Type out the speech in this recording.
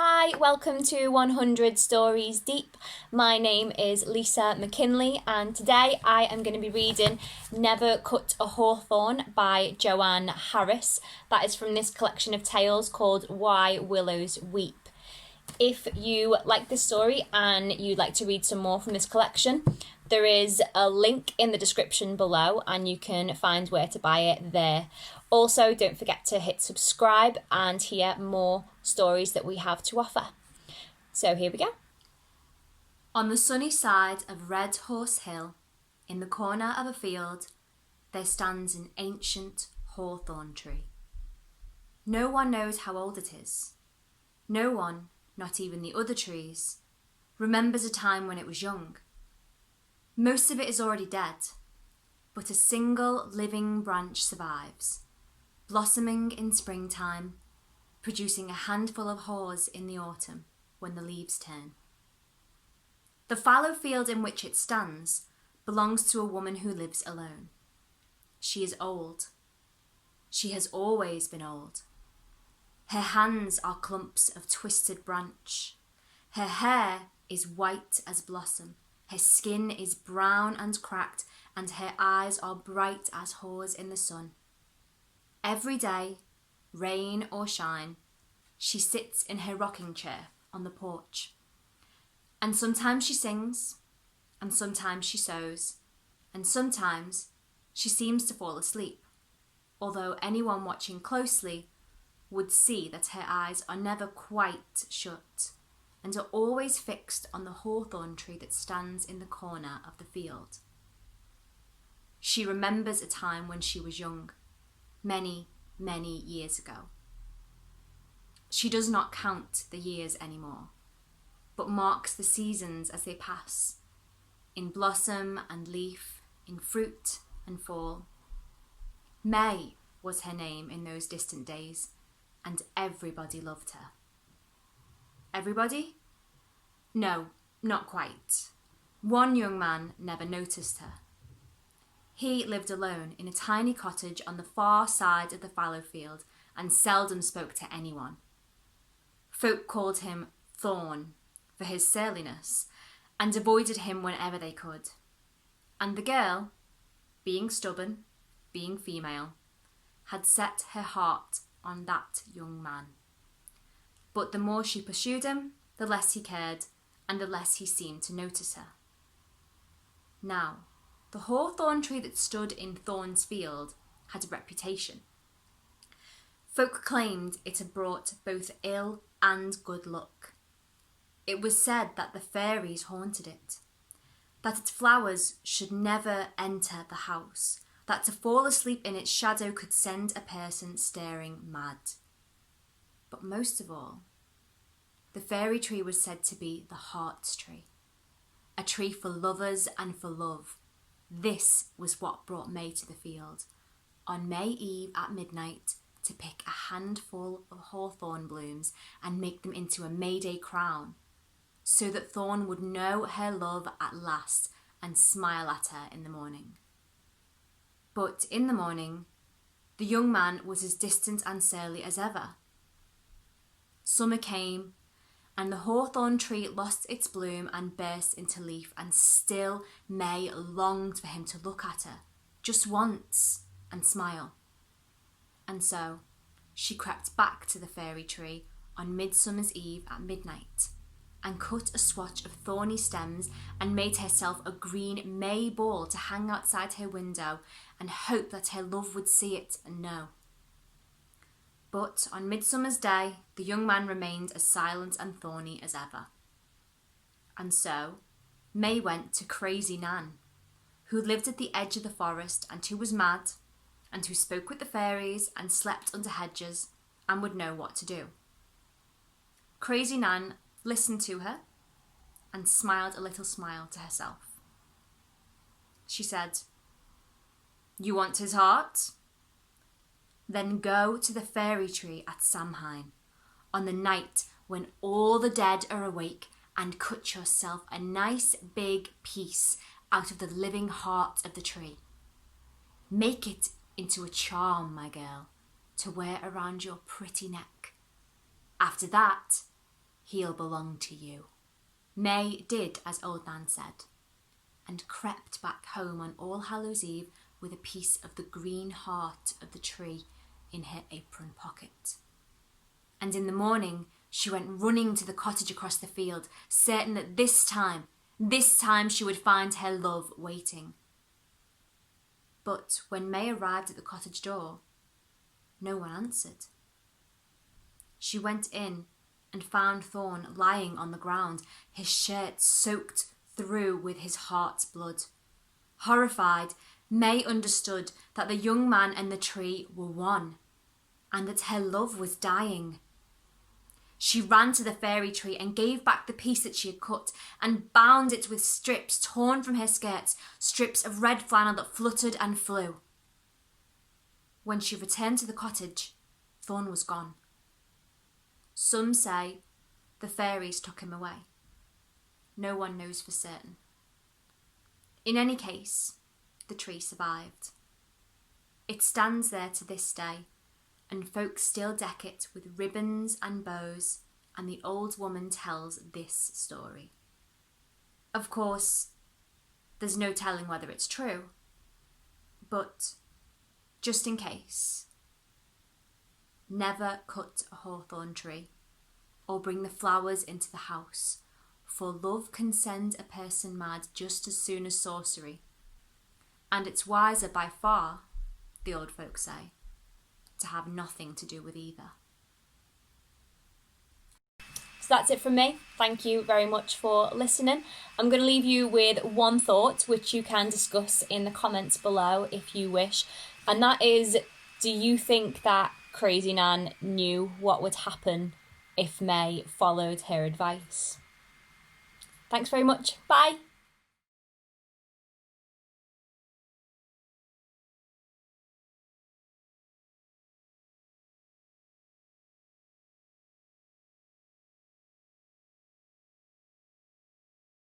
Hi, welcome to 100 Stories Deep. My name is Lisa McKinley, and today I am going to be reading Never Cut A Hawthorn by Joanne Harris. That is from this collection of tales called Why Willows Weep. If you like this story and you'd like to read some more from this collection, there is a link in the description below and you can find where to buy it there. Also, don't forget to hit subscribe and hear more stories that we have to offer. So here we go. On the sunny side of Red Horse Hill, in the corner of a field, there stands an ancient hawthorn tree. No one knows how old it is. No one, not even the other trees, remembers a time when it was young. Most of it is already dead, but a single living branch survives, blossoming in springtime, producing a handful of haws in the autumn when the leaves turn. The fallow field in which it stands belongs to a woman who lives alone. She is old. She has always been old. Her hands are clumps of twisted branch. Her hair is white as blossom. Her skin is brown and cracked, and her eyes are bright as haws in the sun. Every day, rain or shine, she sits in her rocking chair on the porch. And sometimes she sings, and sometimes she sews, and sometimes she seems to fall asleep, although anyone watching closely would see that her eyes are never quite shut and are always fixed on the hawthorn tree that stands in the corner of the field. She remembers a time when she was young, many, many years ago. She does not count the years anymore, but marks the seasons as they pass, in blossom and leaf, in fruit and fall. May was her name in those distant days, and everybody loved her. Everybody? No, not quite. One young man never noticed her. He lived alone in a tiny cottage on the far side of the fallow field and seldom spoke to anyone. Folk called him Thorn for his surliness and avoided him whenever they could. And the girl, being stubborn, being female, had set her heart on that young man. But the more she pursued him, the less he cared, and the less he seemed to notice her. Now, the hawthorn tree that stood in Thorn's field had a reputation. Folk claimed it had brought both ill and good luck. It was said that the fairies haunted it, that its flowers should never enter the house, that to fall asleep in its shadow could send a person staring mad. But most of all, the fairy tree was said to be the heart's tree, a tree for lovers and for love. This was what brought May to the field, on May Eve at midnight, to pick a handful of hawthorn blooms and make them into a May Day crown, so that Thorn would know her love at last and smile at her in the morning. But in the morning, the young man was as distant and surly as ever. Summer came, and the hawthorn tree lost its bloom and burst into leaf, and still May longed for him to look at her, just once, and smile. And so she crept back to the fairy tree on Midsummer's Eve at midnight, and cut a swatch of thorny stems and made herself a green May ball to hang outside her window and hope that her love would see it and know. But on Midsummer's Day, the young man remained as silent and thorny as ever. And so May went to Crazy Nan, who lived at the edge of the forest and who was mad, and who spoke with the fairies and slept under hedges and would know what to do. Crazy Nan listened to her and smiled a little smile to herself. She said, "You want his heart? Then go to the fairy tree at Samhain on the night when all the dead are awake and cut yourself a nice big piece out of the living heart of the tree. Make it into a charm, my girl, to wear around your pretty neck. After that, he'll belong to you." May did as Old Nan said, and crept back home on All Hallows Eve with a piece of the green heart of the tree in her apron pocket. And in the morning she went running to the cottage across the field, certain that this time she would find her love waiting. But when May arrived at the cottage door, no one answered. She went in and found Thorn lying on the ground, his shirt soaked through with his heart's blood. Horrified, May understood that the young man and the tree were one, and that her love was dying. She ran to the fairy tree and gave back the piece that she had cut, and bound it with strips torn from her skirts, strips of red flannel that fluttered and flew. When she returned to the cottage, Thorn was gone. Some say the fairies took him away. No one knows for certain. In any case, the tree survived. It stands there to this day, and folks still deck it with ribbons and bows, and the old woman tells this story. Of course, there's no telling whether it's true, but just in case, never cut a hawthorn tree or bring the flowers into the house, for love can send a person mad just as soon as sorcery, and it's wiser by far, the old folks say, to have nothing to do with either. So that's it from me. Thank you very much for listening. I'm going to leave you with one thought, which you can discuss in the comments below if you wish, and that is, do you think that Crazy Nan knew what would happen if May followed her advice? Thanks very much. Bye.